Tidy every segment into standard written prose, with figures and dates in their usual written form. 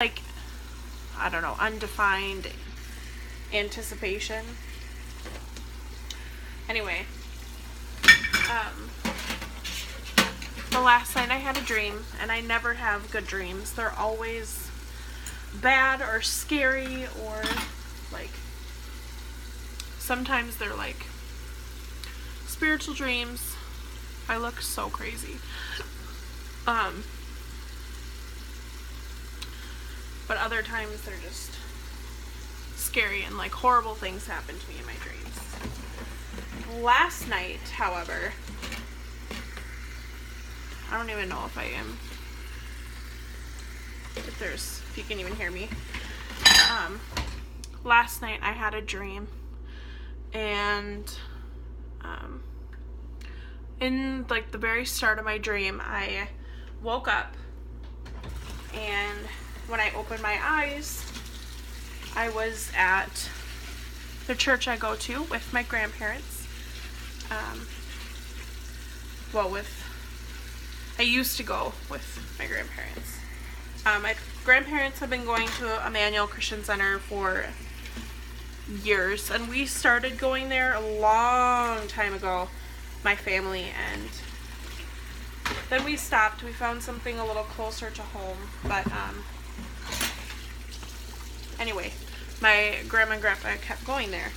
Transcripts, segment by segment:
like, I don't know, undefined anticipation. Anyway, the last night I had a dream, and I never have good dreams. They're always bad or scary, or like sometimes they're like spiritual dreams. I look so crazy. But other times they're just scary and like horrible things happen to me in my dreams. Last night, however, I don't even know if you can even hear me. Last night I had a dream, and in like the very start of my dream, I woke up, and when I opened my eyes, I was at the church I go to with my grandparents. I used to go with my grandparents. My grandparents have been going to Emmanuel Christian Center for years, and we started going there a long time ago, my family, and then we stopped. We found something a little closer to home, but anyway, my grandma and grandpa kept going there,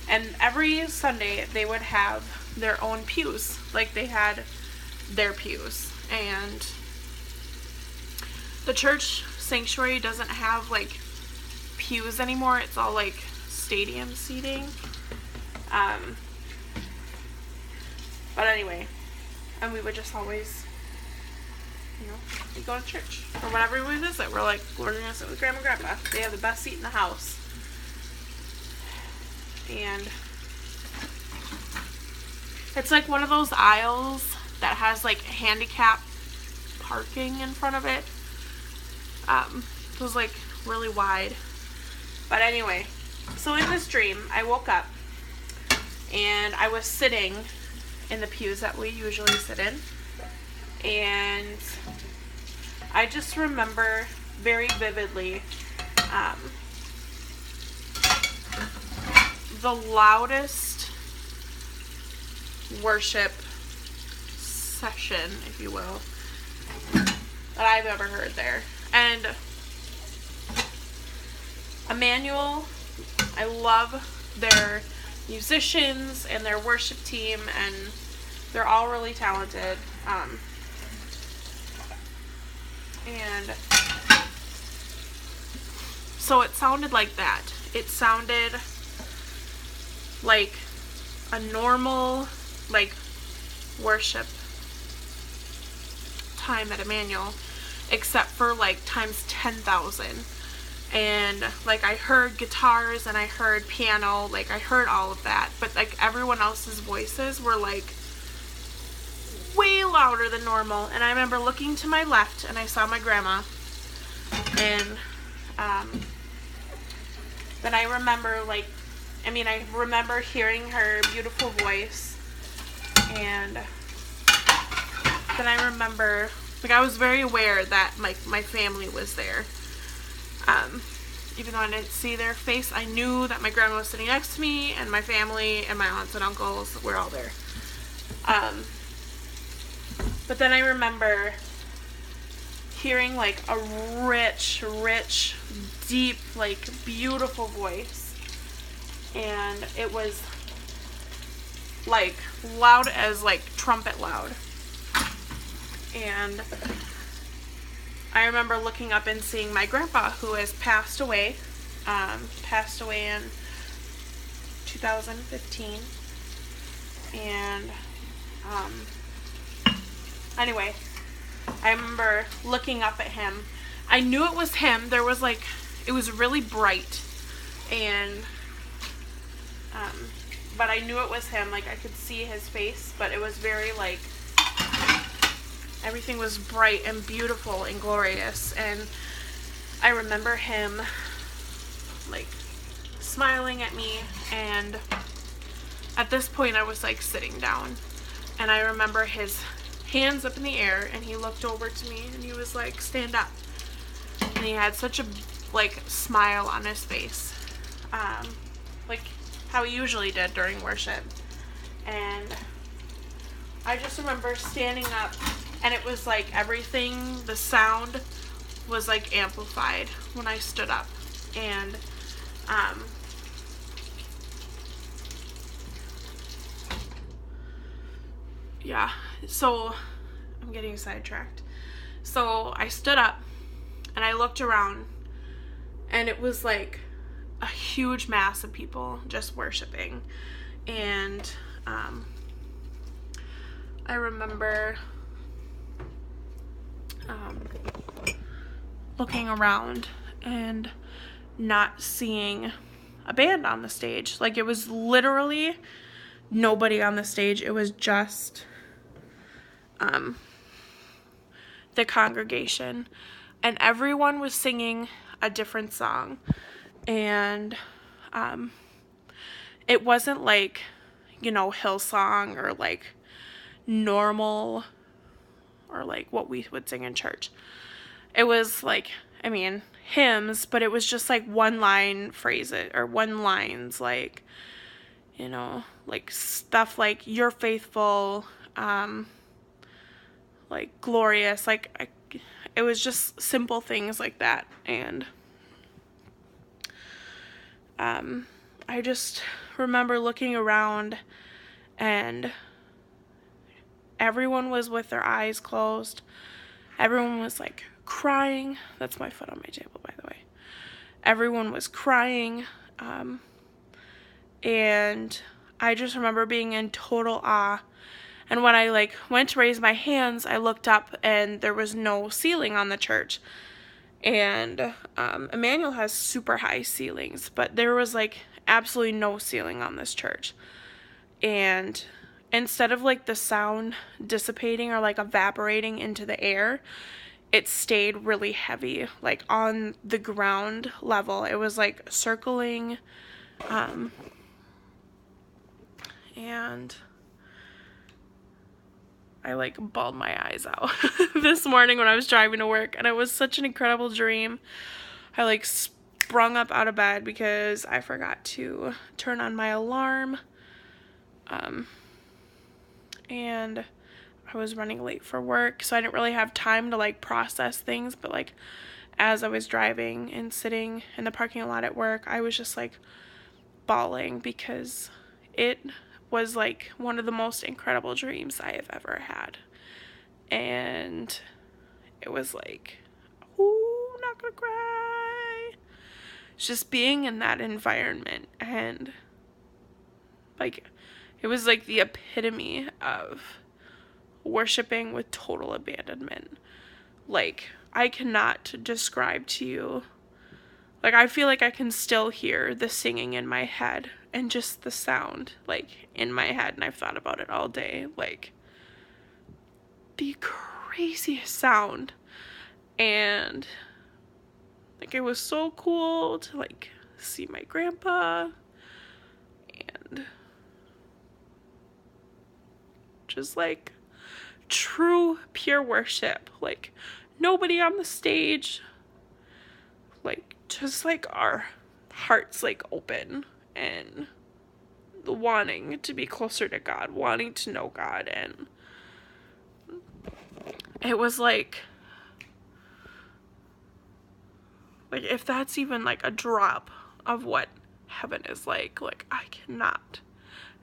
and every Sunday they would have their own pews. Like, they had their pews, and the church sanctuary doesn't have like pews anymore. It's all like stadium seating. But anyway, and we would just always, we go to church or whenever we visit. We're like, we're gonna sit with grandma and grandpa. They have the best seat in the house. And it's like one of those aisles that has like handicap parking in front of it. It was like really wide. But anyway, so in this dream, I woke up and I was sitting in the pews that we usually sit in. And I just remember very vividly the loudest worship session, if you will, that I've ever heard there. And Emmanuel, I love their musicians and their worship team, and they're all really talented. And so it sounded like that. It sounded like a normal, like, worship time at Emmanuel, except for like times 10,000. And like, I heard guitars and I heard piano, like I heard all of that, but like everyone else's voices were like way louder than normal. And I remember looking to my left and I saw my grandma, and then I remember I remember hearing her beautiful voice, and then I remember, like, I was very aware that my family was there. Even though I didn't see their face, I knew that my grandma was sitting next to me, and my family and my aunts and uncles were all there. But then I remember hearing like a rich, deep, like beautiful voice, and it was like loud as like trumpet loud. And I remember looking up and seeing my grandpa, who has passed away in 2015. And anyway, I remember looking up at him. I knew it was him. There was like, it was really bright, and but I knew it was him. Like, I could see his face, but it was very like, everything was bright and beautiful and glorious. And I remember him like smiling at me, and at this point I was like sitting down, and I remember his hands up in the air, and he looked over to me and he was like, "Stand up." and he had such a like smile on his face, like how he usually did during worship. And I just remember standing up, and it was like everything, the sound was like amplified when I stood up. And yeah, so I'm getting sidetracked. So I stood up and I looked around, and it was like a huge mass of people just worshiping. And I remember looking around and not seeing a band on the stage. Like, it was literally nobody on the stage. It was just the congregation, and everyone was singing a different song. And it wasn't like, you know, Hillsong or like normal or like what we would sing in church. It was like, I mean, hymns, but it was just like one line phrases or one lines, like, you know, like stuff like "You're faithful," like "glorious," like it was just simple things like that. And I just remember looking around, and everyone was with their eyes closed. Everyone was like crying. That's my foot on my table, by the way. Everyone was crying. And I just remember being in total awe. And when I like went to raise my hands, I looked up and there was no ceiling on the church. And Emmanuel has super high ceilings, but there was like absolutely no ceiling on this church. And instead of like the sound dissipating or like evaporating into the air, it stayed really heavy, like on the ground level. It was like circling, and I like bawled my eyes out this morning when I was driving to work, and it was such an incredible dream. I like sprung up out of bed because I forgot to turn on my alarm, and I was running late for work, so I didn't really have time to like process things. But like as I was driving and sitting in the parking lot at work, I was just like bawling because it was like one of the most incredible dreams I have ever had. And it was like, ooh, I'm not gonna cry. It's just being in that environment, and like it was like the epitome of worshiping with total abandonment. Like, I cannot describe to you, like, I feel like I can still hear the singing in my head and just the sound like in my head, and I've thought about it all day. Like, the craziest sound. And like it was so cool to like see my grandpa and just like true pure worship, like nobody on the stage, like just like our hearts like open and wanting to be closer to God, wanting to know God. And it was like if that's even like a drop of what heaven is like I cannot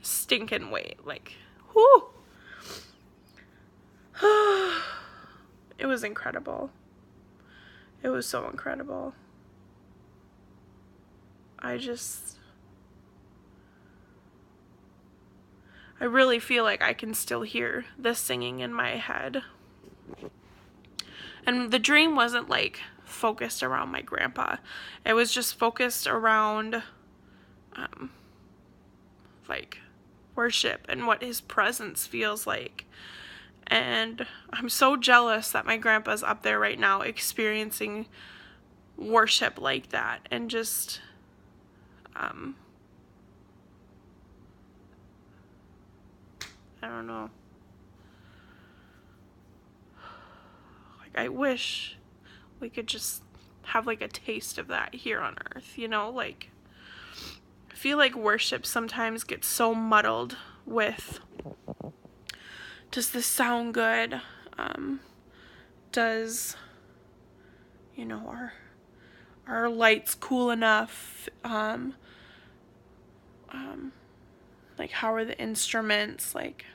stinking wait. Like, whoo. It was incredible. It was so incredible. I really feel like I can still hear the singing in my head. And the dream wasn't like focused around my grandpa. It was just focused around like worship and what his presence feels like. And I'm so jealous that my grandpa's up there right now experiencing worship like that. And just I don't know. Like, I wish we could just have like a taste of that here on earth, you know? Like, I feel like worship sometimes gets so muddled with, does this sound good? Does, you know, are lights cool enough? Like, how are the instruments? Like,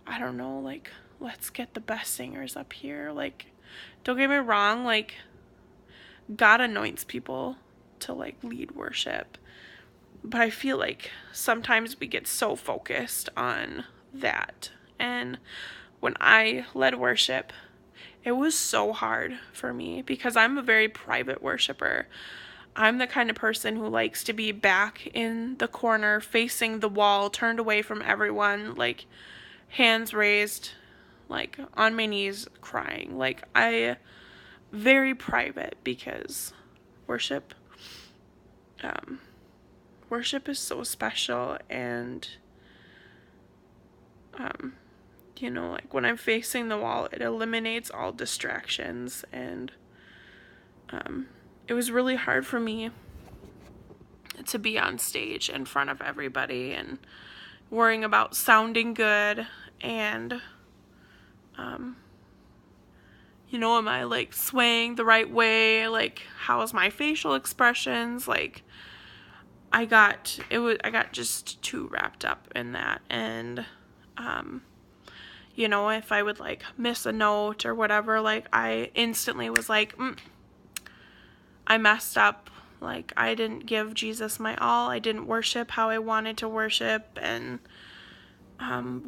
I don't know, like, let's get the best singers up here. Like, don't get me wrong, like, God anoints people to, like, lead worship. But I feel like sometimes we get so focused on that. And when I led worship, it was so hard for me because I'm a very private worshiper. I'm the kind of person who likes to be back in the corner, facing the wall, turned away from everyone, like, hands raised, like, on my knees, crying. Like, very private, because worship is so special. And you know, like, when I'm facing the wall, it eliminates all distractions. And it was really hard for me to be on stage in front of everybody and worrying about sounding good. And you know, am I, like, swaying the right way? Like, how is my facial expressions? Like, I got just too wrapped up in that. And you know, if I would, like, miss a note or whatever, like, I instantly was like, I messed up. Like, I didn't give Jesus my all. I didn't worship how I wanted to worship. And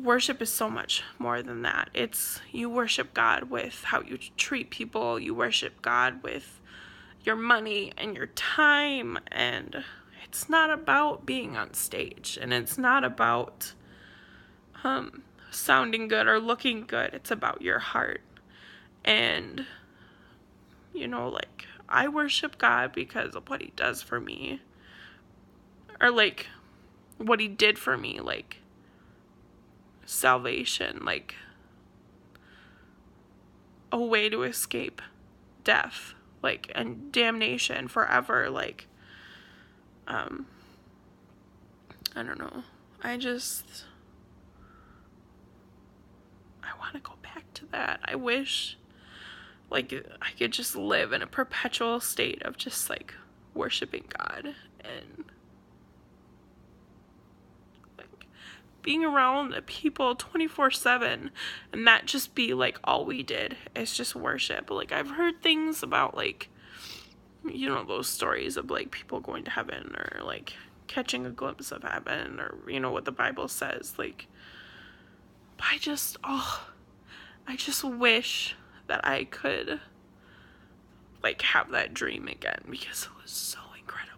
worship is so much more than that. It's, you worship God with how you treat people. You worship God with your money and your time. And it's not about being on stage. And it's not about sounding good or looking good. It's about your heart. And, you know, like, I worship God because of what he does for me. Or, like, what he did for me. Like, salvation. Like, a way to escape death. Like, and damnation forever. Like, I don't know. I want to go back to that. I wish, like, I could just live in a perpetual state of just, like, worshiping God and, like, being around people 24/7, and that just be, like, all we did is just worship. Like, I've heard things about, like, you know, those stories of, like, people going to heaven or, like, catching a glimpse of heaven, or, you know, what the Bible says. Like, I just wish that I could, like, have that dream again, because it was so incredible.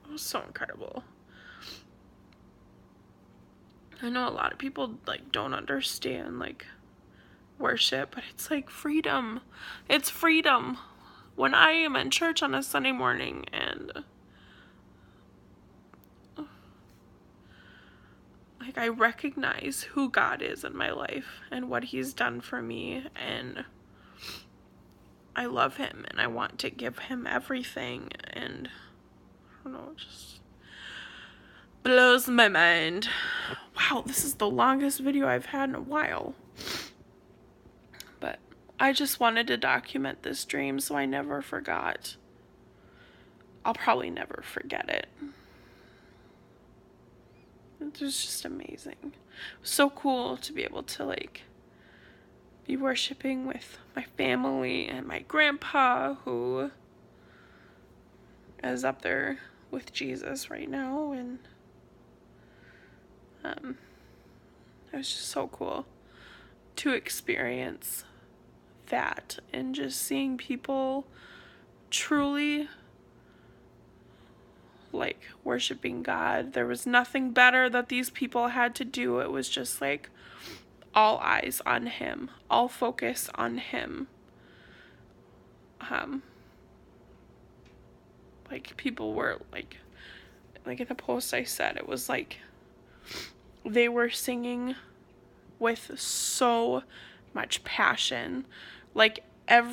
It was so incredible. I know a lot of people, like, don't understand, like, worship, but it's, like, freedom. It's freedom. When I am in church on a Sunday morning and, like, I recognize who God is in my life and what he's done for me, and I love him and I want to give him everything, and I don't know, it just blows my mind. Wow, this is the longest video I've had in a while. But I just wanted to document this dream so I never forgot. I'll probably never forget it. It was just amazing. So cool to be able to, like, be worshiping with my family and my grandpa, who is up there with Jesus right now. And it was just so cool to experience that, and just seeing people truly, like, worshiping God. There was nothing better that these people had to do. It was just, like, all eyes on him, all focus on him. Like, people were, like in the post I said, it was like they were singing with so much passion, like every